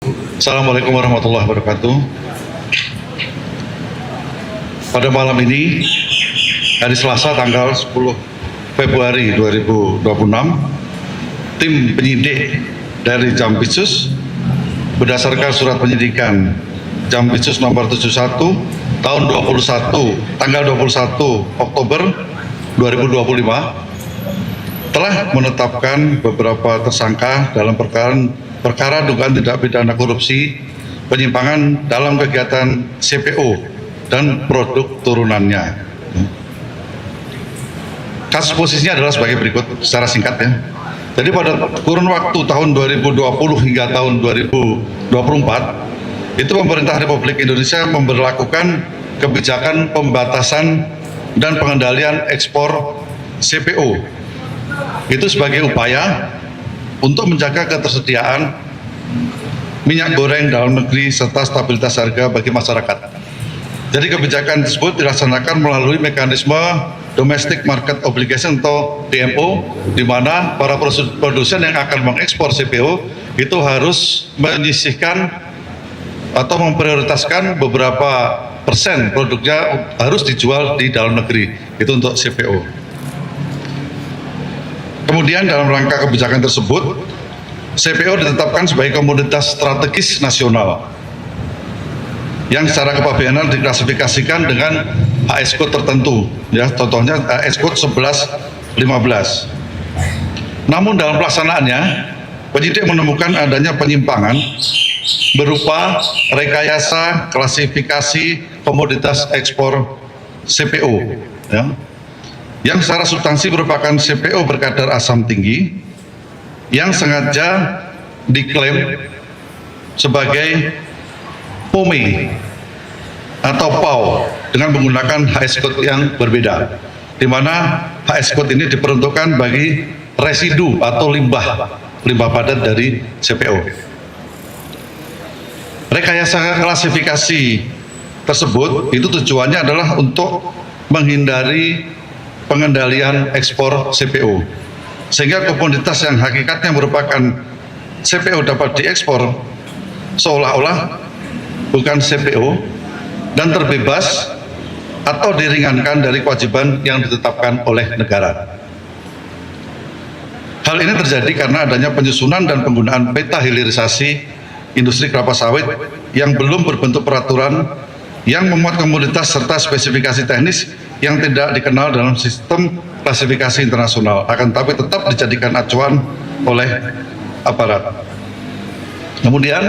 Assalamualaikum warahmatullahi wabarakatuh. Pada malam ini, hari Selasa tanggal 10 Februari 2026, tim penyidik dari Jampitsus berdasarkan surat penyidikan Jampitsus nomor 71 tahun tanggal 21 Oktober 2025 telah menetapkan beberapa tersangka dalam perkara dugaan tindak pidana korupsi penyimpangan dalam kegiatan CPO dan produk turunannya. Kasus posisinya adalah sebagai berikut secara singkat ya. Jadi pada kurun waktu tahun 2020 hingga tahun 2024 itu pemerintah Republik Indonesia memberlakukan kebijakan pembatasan dan pengendalian ekspor CPO. Itu sebagai upaya untuk menjaga ketersediaan minyak goreng dalam negeri serta stabilitas harga bagi masyarakat. Jadi kebijakan tersebut dilaksanakan melalui mekanisme Domestic Market Obligation atau DMO, di mana para produsen yang akan mengekspor CPO itu harus menyisihkan atau memprioritaskan beberapa persen produknya harus dijual di dalam negeri, itu untuk CPO. Kemudian dalam rangka kebijakan tersebut, CPO ditetapkan sebagai komoditas strategis nasional yang secara kepabeanan diklasifikasikan dengan HS code tertentu, ya, contohnya HS code 1115. Namun dalam pelaksanaannya, penyidik menemukan adanya penyimpangan berupa rekayasa klasifikasi komoditas ekspor CPO, ya, yang secara substansi merupakan CPO berkadar asam tinggi yang sengaja diklaim sebagai POME atau PAO dengan menggunakan HS code yang berbeda, di mana HS code ini diperuntukkan bagi residu atau limbah padat dari CPO. Rekayasa klasifikasi tersebut itu tujuannya adalah untuk menghindari pengendalian ekspor CPO, sehingga komoditas yang hakikatnya merupakan CPO dapat diekspor seolah-olah bukan CPO dan terbebas atau diringankan dari kewajiban yang ditetapkan oleh negara. Hal ini terjadi karena adanya penyusunan dan penggunaan peta hilirisasi industri kelapa sawit yang belum berbentuk peraturan yang memuat komoditas serta spesifikasi teknis yang tidak dikenal dalam sistem klasifikasi internasional, akan tapi tetap dijadikan acuan oleh aparat. Kemudian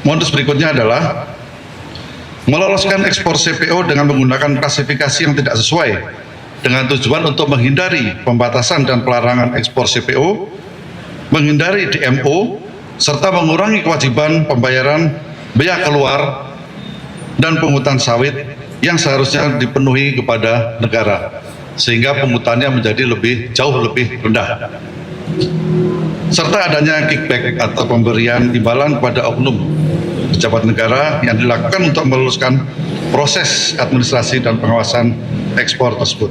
modus berikutnya adalah meloloskan ekspor CPO dengan menggunakan klasifikasi yang tidak sesuai dengan tujuan untuk menghindari pembatasan dan pelarangan ekspor CPO, menghindari DMO, serta mengurangi kewajiban pembayaran bea keluar dan pungutan sawit yang seharusnya dipenuhi kepada negara, sehingga pungutannya menjadi jauh lebih rendah, serta adanya kickback atau pemberian imbalan pada oknum pejabat negara yang dilakukan untuk meluluskan proses administrasi dan pengawasan ekspor tersebut.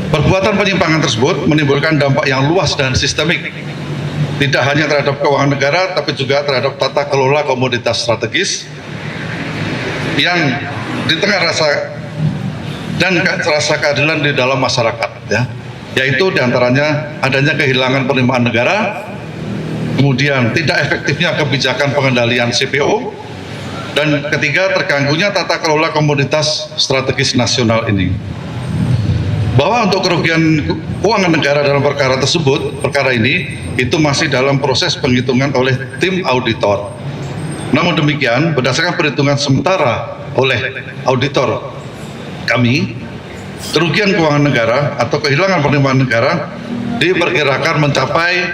Perbuatan penyimpangan tersebut menimbulkan dampak yang luas dan sistemik, tidak hanya terhadap keuangan negara, tapi juga terhadap tata kelola komoditas strategis yang di tengah rasa keadilan di dalam masyarakat, ya, yaitu diantaranya adanya kehilangan penerimaan negara, kemudian tidak efektifnya kebijakan pengendalian CPO, dan ketiga terganggunya tata kelola komoditas strategis nasional ini. Bahwa untuk kerugian keuangan negara dalam perkara ini itu masih dalam proses penghitungan oleh tim auditor. Namun demikian, berdasarkan perhitungan sementara oleh auditor kami, kerugian keuangan negara atau kehilangan penerimaan negara diperkirakan mencapai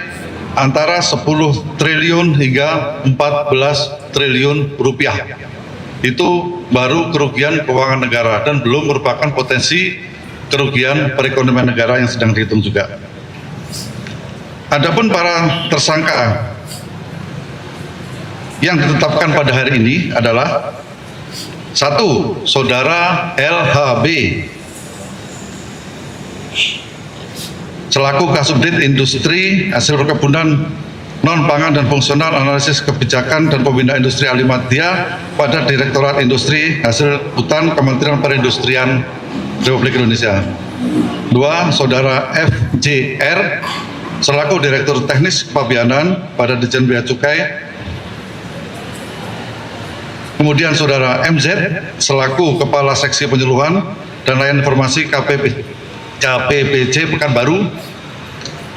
antara 10 triliun hingga 14 triliun rupiah. Itu baru kerugian keuangan negara dan belum merupakan potensi kerugian perekonomian negara yang sedang dihitung juga. Adapun para tersangka yang ditetapkan pada hari ini adalah: 1. Saudara LHB selaku Kasubdit Industri Hasil Perkebunan non-pangan dan fungsional analisis kebijakan dan pembinaan industri Alimadya pada Direktorat Industri Hasil Hutan Kementerian Perindustrian Republik Indonesia. 2. Saudara FJR selaku Direktur Teknis Kepabianan pada Ditjen Bea Cukai. Kemudian Saudara MZ selaku Kepala Seksi Penyuluhan dan Layanan Informasi KPPJ Pekanbaru.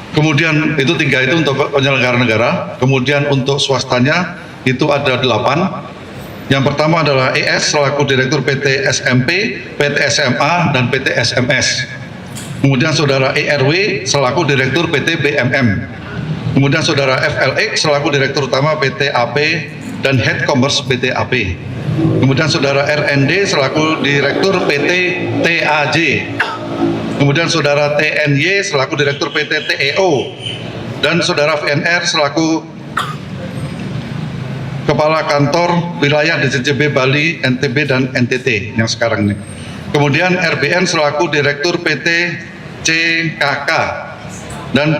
Kemudian itu 3 itu untuk penyelenggara negara. Kemudian untuk swastanya itu ada 8. Yang pertama adalah ES selaku Direktur PT SMP, PT SMA, dan PT SMS. Kemudian Saudara ERW selaku Direktur PT BMM. Kemudian Saudara FLX selaku Direktur Utama PT AP dan Head Commerce PT AP. Kemudian Saudara RND selaku Direktur PT TAJ. Kemudian Saudara TNY selaku Direktur PT TEO. Dan Saudara VNR selaku Kepala Kantor Wilayah DJJB Bali, NTB, dan NTT yang sekarang ini. Kemudian RBN selaku Direktur PT CKK. Dan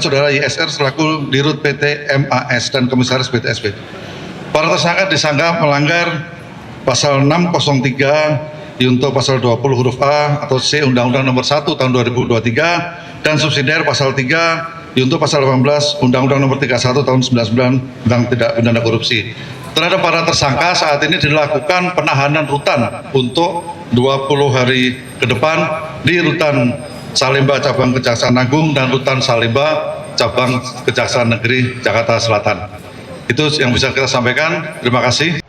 Saudara YSR selaku Dirut PT MAS dan Komisaris PTSP. Para tersangka disangka melanggar pasal 603 untuk pasal 20 huruf A atau C Undang-Undang Nomor 1 Tahun 2023 dan subsidiar pasal 3 untuk pasal 18 Undang-Undang Nomor 31 Tahun 1999 tentang tindak pidana korupsi. Terhadap para tersangka saat ini dilakukan penahanan rutan untuk 20 hari ke depan di Rutan Salemba Cabang Kejaksaan Agung dan Rutan Salemba Cabang Kejaksaan Negeri Jakarta Selatan. Itu yang bisa kita sampaikan. Terima kasih.